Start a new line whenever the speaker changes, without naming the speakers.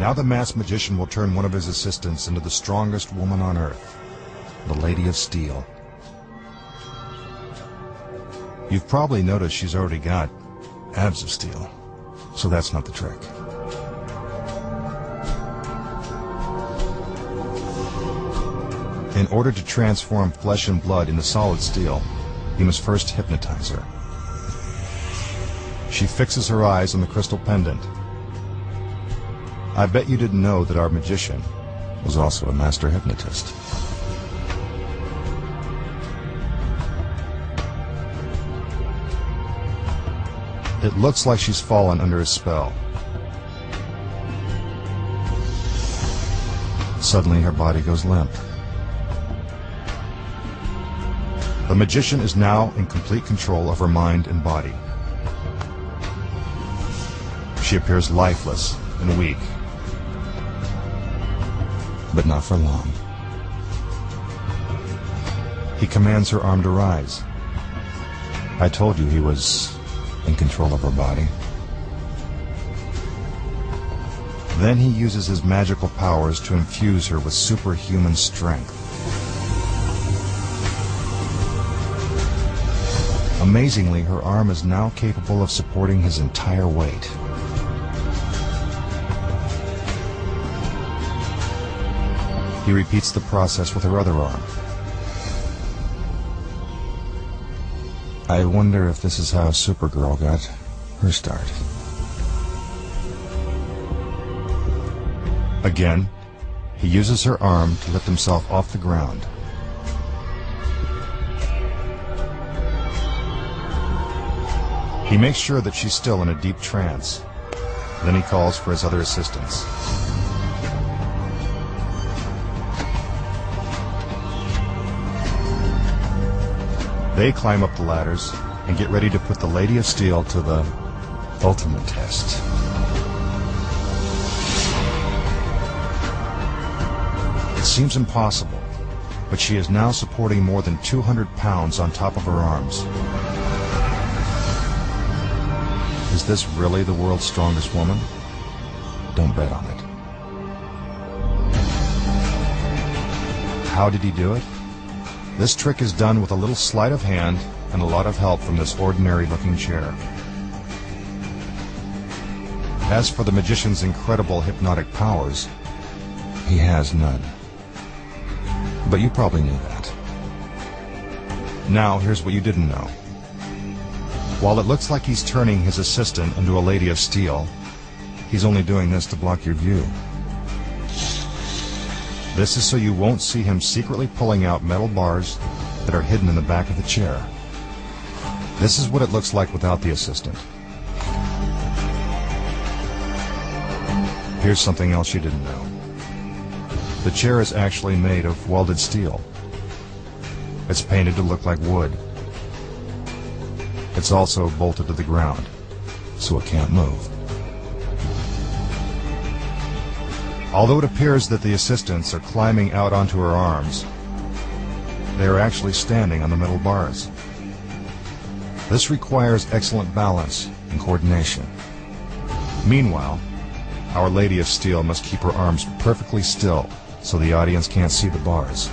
Now the masked magician will turn one of his assistants into the strongest woman on Earth, the Lady of Steel. You've probably noticed she's already got abs of steel, so that's not the trick. In order to transform flesh and blood into solid steel, you must first hypnotize her. She fixes her eyes on the crystal pendant. I bet you didn't know that our magician was also a master hypnotist. It looks like she's fallen under his spell. Suddenly her body goes limp. The magician is now in complete control of her mind and body. She appears lifeless and weak, but not for long. He commands her arm to rise. I told you he was in control of her body. Then he uses his magical powers to infuse her with superhuman strength. Amazingly, her arm is now capable of supporting his entire weight. He repeats the process with her other arm. I wonder if this is how Supergirl got her start. Again, he uses her arm to lift himself off the ground. He makes sure that she's still in a deep trance. Then he calls for his other assistants. They climb up the ladders and get ready to put the Lady of Steel to the ultimate test. It seems impossible, but she is now supporting more than 200 pounds on top of her arms. Is this really the world's strongest woman? Don't bet on it. How did he do it? This trick is done with a little sleight of hand and a lot of help from this ordinary-looking chair. As for the magician's incredible hypnotic powers, he has none. But you probably knew that. Now, here's what you didn't know. While it looks like he's turning his assistant into a Lady of Steel, he's only doing this to block your view. This is so you won't see him secretly pulling out metal bars that are hidden in the back of the chair. This is what it looks like without the assistant. Here's something else you didn't know. The chair is actually made of welded steel. It's painted to look like wood. It's also bolted to the ground, so it can't move. Although it appears that the assistants are climbing out onto her arms, they are actually standing on the metal bars. This requires excellent balance and coordination. Meanwhile, our Lady of Steel must keep her arms perfectly still so the audience can't see the bars.